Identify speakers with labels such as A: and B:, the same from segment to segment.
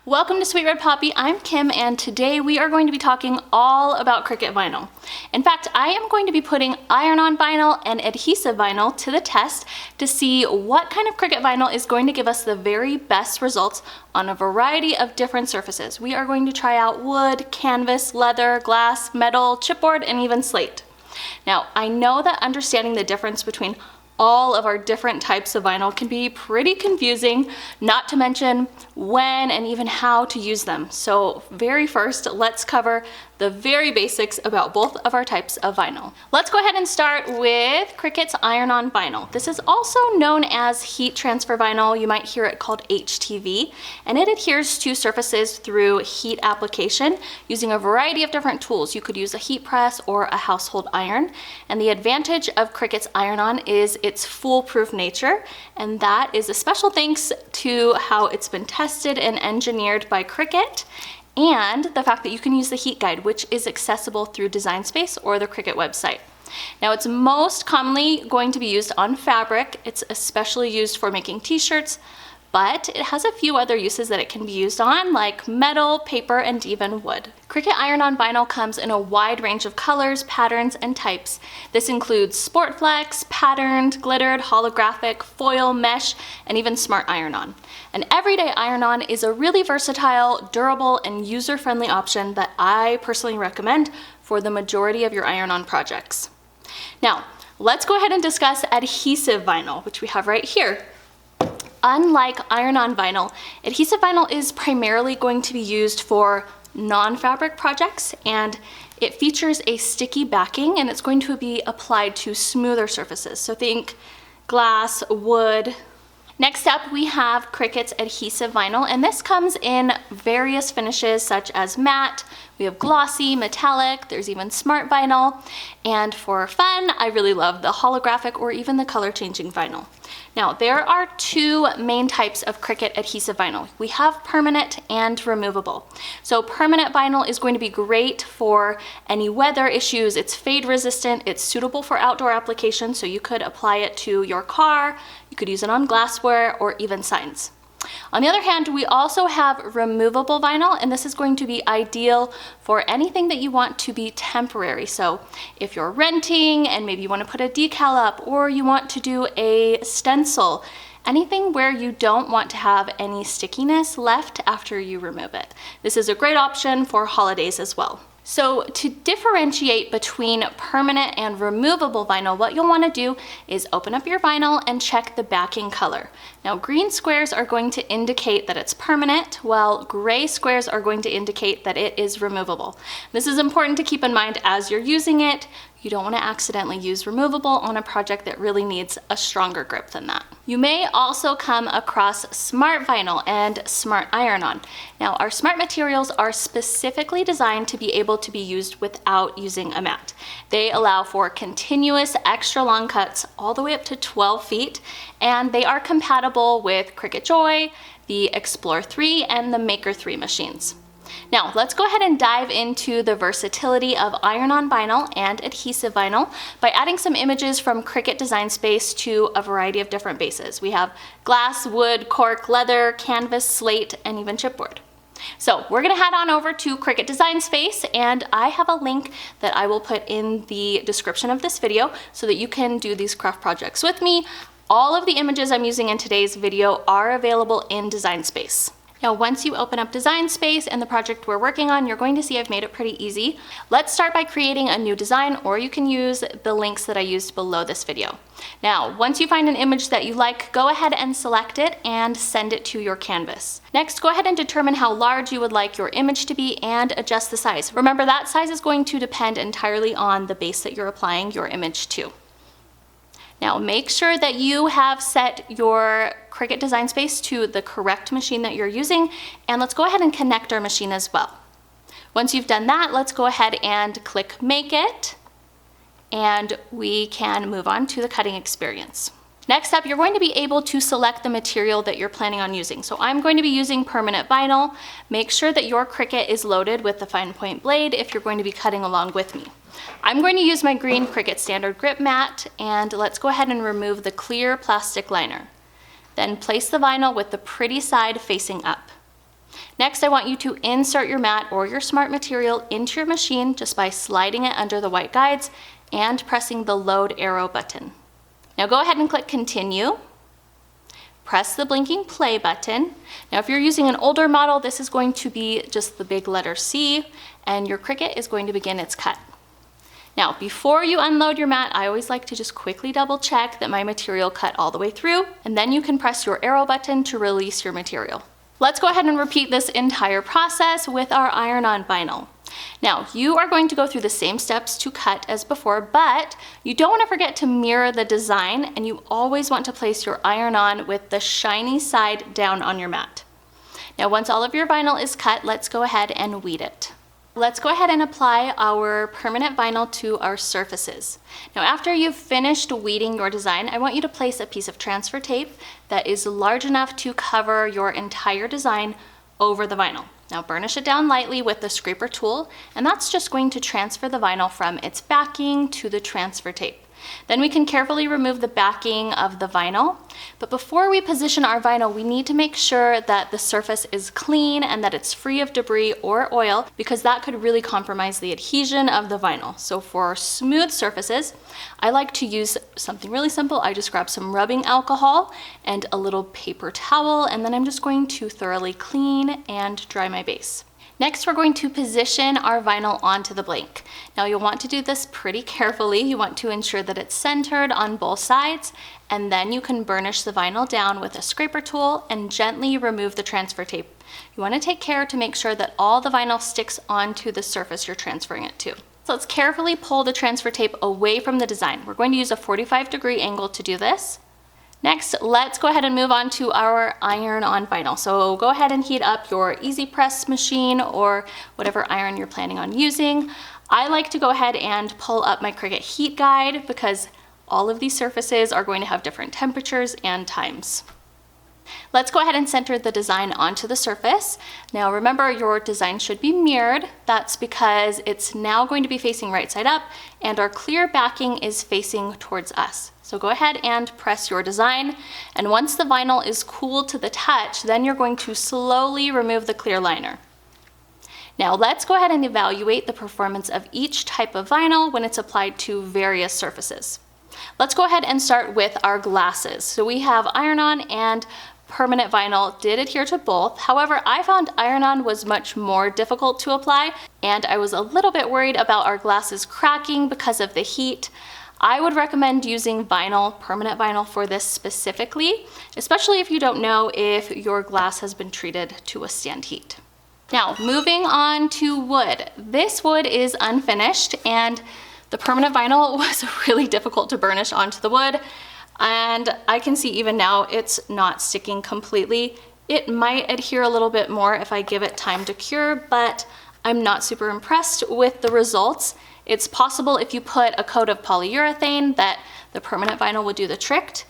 A: Welcome to Sweet Red Poppy. I'm Kim, and today we are going to be talking all about Cricut vinyl. In fact, I am going to be putting iron-on vinyl and adhesive vinyl to the test to see what kind of Cricut vinyl is going to give us the very best results on a variety of different surfaces. We are going to try out wood, canvas, leather, glass, metal, chipboard, and even slate. Now, I know that understanding the difference between all of our different types of vinyl can be pretty confusing, not to mention when and even how to use them. So very first, let's cover the very basics about both of our types of vinyl. Let's go ahead and start with Cricut's iron-on vinyl. This is also known as heat transfer vinyl. You might hear it called HTV, and it adheres to surfaces through heat application using a variety of different tools. You could use a heat press or a household iron, and the advantage of Cricut's iron-on is its foolproof nature, and that is a special thanks to how it's been tested and engineered by Cricut, and the fact that you can use the heat guide, which is accessible through Design Space or the Cricut website. Now, it's most commonly going to be used on fabric. It's especially used for making t-shirts, but it has a few other uses that it can be used on, like metal, paper, and even wood. Cricut iron-on vinyl comes in a wide range of colors, patterns, and types. This includes sport flex, patterned, glittered, holographic, foil, mesh, and even smart iron-on. An everyday iron-on is a really versatile, durable, and user-friendly option that I personally recommend for the majority of your iron-on projects. Now, let's go ahead and discuss adhesive vinyl, which we have right here. Unlike iron-on vinyl, adhesive vinyl is primarily going to be used for non-fabric projects, and it features a sticky backing, and it's going to be applied to smoother surfaces. So think glass, wood. Next up, we have Cricut's adhesive vinyl, and this comes in various finishes such as matte, we have glossy, metallic, there's even smart vinyl, and for fun, I really love the holographic or even the color changing vinyl. Now, there are two main types of Cricut adhesive vinyl. We have permanent and removable. So permanent vinyl is going to be great for any weather issues. It's fade resistant, it's suitable for outdoor applications, so you could apply it to your car, you could use it on glassware or even signs. On the other hand, we also have removable vinyl, and this is going to be ideal for anything that you want to be temporary. So if you're renting and maybe you want to put a decal up, or you want to do a stencil, anything where you don't want to have any stickiness left after you remove it. This is a great option for holidays as well. So to differentiate between permanent and removable vinyl, what you'll want to do is open up your vinyl and check the backing color. Now, green squares are going to indicate that it's permanent, while gray squares are going to indicate that it is removable. This is important to keep in mind as you're using it. You don't want to accidentally use removable on a project that really needs a stronger grip than that. You may also come across smart vinyl and smart iron-on. Now, our smart materials are specifically designed to be able to be used without using a mat. They allow for continuous extra long cuts all the way up to 12 feet, and they are compatible with Cricut Joy, the Explore 3, and the Maker 3 machines. Now, let's go ahead and dive into the versatility of iron-on vinyl and adhesive vinyl by adding some images from Cricut Design Space to a variety of different bases. We have glass, wood, cork, leather, canvas, slate, and even chipboard. So we're gonna head on over to Cricut Design Space, and I have a link that I will put in the description of this video so that you can do these craft projects with me. All of the images I'm using in today's video are available in Design Space. Now, once you open up Design Space and the project we're working on, you're going to see I've made it pretty easy. Let's start by creating a new design, or you can use the links that I used below this video. Now, once you find an image that you like, go ahead and select it and send it to your canvas. Next, go ahead and determine how large you would like your image to be and adjust the size. Remember, that size is going to depend entirely on the base that you're applying your image to. Now, make sure that you have set your Cricut Design Space to the correct machine that you're using, and let's go ahead and connect our machine as well. Once you've done that, let's go ahead and click Make It, and we can move on to the cutting experience. Next up, you're going to be able to select the material that you're planning on using. So I'm going to be using permanent vinyl. Make sure that your Cricut is loaded with the fine point blade if you're going to be cutting along with me. I'm going to use my green Cricut Standard Grip Mat, and let's go ahead and remove the clear plastic liner. Then place the vinyl with the pretty side facing up. Next, I want you to insert your mat or your smart material into your machine just by sliding it under the white guides and pressing the load arrow button. Now go ahead and click continue. Press the blinking play button. Now if you're using an older model, this is going to be just the big letter C, and your Cricut is going to begin its cut. Now, before you unload your mat, I always like to just quickly double check that my material cut all the way through, and then you can press your arrow button to release your material. Let's go ahead and repeat this entire process with our iron-on vinyl. Now, you are going to go through the same steps to cut as before, but you don't want to forget to mirror the design, and you always want to place your iron-on with the shiny side down on your mat. Now, once all of your vinyl is cut, let's go ahead and weed it. Let's go ahead and apply our permanent vinyl to our surfaces. Now, after you've finished weeding your design, I want you to place a piece of transfer tape that is large enough to cover your entire design over the vinyl. Now burnish it down lightly with the scraper tool, and that's just going to transfer the vinyl from its backing to the transfer tape. Then we can carefully remove the backing of the vinyl. But before we position our vinyl, we need to make sure that the surface is clean and that it's free of debris or oil, because that could really compromise the adhesion of the vinyl. So for smooth surfaces, I like to use something really simple. I just grab some rubbing alcohol and a little paper towel, and then I'm just going to thoroughly clean and dry my base. Next, we're going to position our vinyl onto the blank. Now you'll want to do this pretty carefully. You want to ensure that it's centered on both sides, and then you can burnish the vinyl down with a scraper tool and gently remove the transfer tape. You want to take care to make sure that all the vinyl sticks onto the surface you're transferring it to. So let's carefully pull the transfer tape away from the design. We're going to use a 45-degree angle to do this. Next, let's go ahead and move on to our iron-on vinyl. So go ahead and heat up your easy press machine or whatever iron you're planning on using. I like to go ahead and pull up my Cricut heat guide because all of these surfaces are going to have different temperatures and times. Let's go ahead and center the design onto the surface. Now remember, your design should be mirrored. That's because it's now going to be facing right side up and our clear backing is facing towards us. So go ahead and press your design, and once the vinyl is cool to the touch, then you're going to slowly remove the clear liner. Now let's go ahead and evaluate the performance of each type of vinyl when it's applied to various surfaces. Let's go ahead and start with our glasses. So we have iron-on and permanent vinyl did adhere to both. However, I found iron-on was much more difficult to apply, and I was a little bit worried about our glasses cracking because of the heat. I would recommend using vinyl, permanent vinyl for this specifically, especially if you don't know if your glass has been treated to withstand heat. Now, moving on to wood. This wood is unfinished, and the permanent vinyl was really difficult to burnish onto the wood, and I can see even now it's not sticking completely. It might adhere a little bit more if I give it time to cure, but I'm not super impressed with the results. It's possible if you put a coat of polyurethane that the permanent vinyl would do the trick,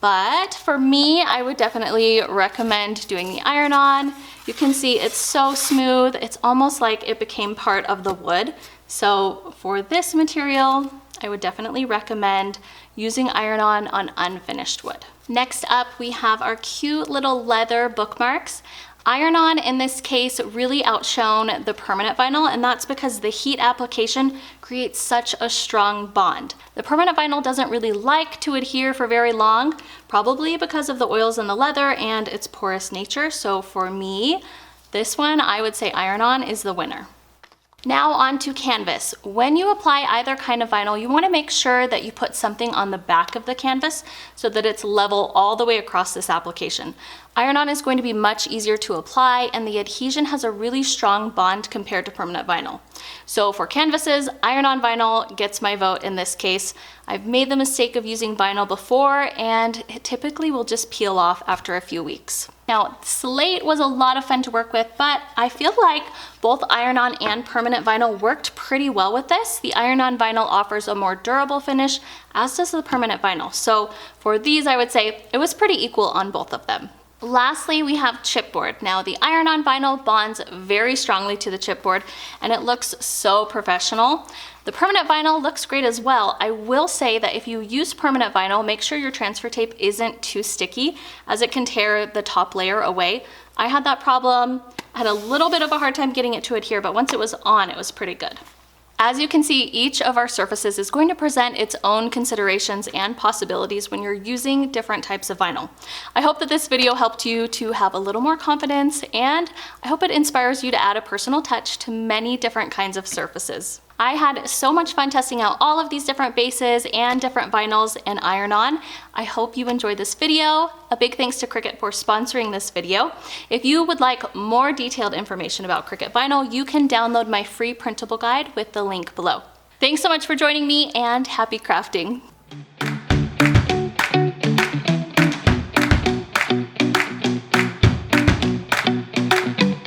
A: but for me, I would definitely recommend doing the iron-on. You can see it's so smooth, it's almost like it became part of the wood. So for this material, I would definitely recommend using iron-on on unfinished wood. Next up, we have our cute little leather bookmarks. Iron-on in this case really outshone the permanent vinyl, and that's because the heat application creates such a strong bond. The permanent vinyl doesn't really like to adhere for very long, probably because of the oils in the leather and its porous nature. So for me, this one, I would say iron-on is the winner. Now on to canvas. When you apply either kind of vinyl, you want to make sure that you put something on the back of the canvas so that it's level all the way across this application. Iron-on is going to be much easier to apply, and the adhesion has a really strong bond compared to permanent vinyl. So for canvases, iron-on vinyl gets my vote in this case. I've made the mistake of using vinyl before, and it typically will just peel off after a few weeks. Now, slate was a lot of fun to work with, but I feel like both iron-on and permanent vinyl worked pretty well with this. The iron-on vinyl offers a more durable finish, as does the permanent vinyl. So for these, I would say it was pretty equal on both of them. Lastly, we have chipboard. Now, the iron-on vinyl bonds very strongly to the chipboard, and it looks so professional. The permanent vinyl looks great as well. I will say that if you use permanent vinyl, make sure your transfer tape isn't too sticky, as it can tear the top layer away. I had that problem. I had a little bit of a hard time getting it to adhere, but once it was on, it was pretty good. As you can see, each of our surfaces is going to present its own considerations and possibilities when you're using different types of vinyl. I hope that this video helped you to have a little more confidence, and I hope it inspires you to add a personal touch to many different kinds of surfaces. I had so much fun testing out all of these different bases and different vinyls in Iron-On. I hope you enjoyed this video. A big thanks to Cricut for sponsoring this video. If you would like more detailed information about Cricut vinyl, you can download my free printable guide with the link below. Thanks so much for joining me, and happy crafting.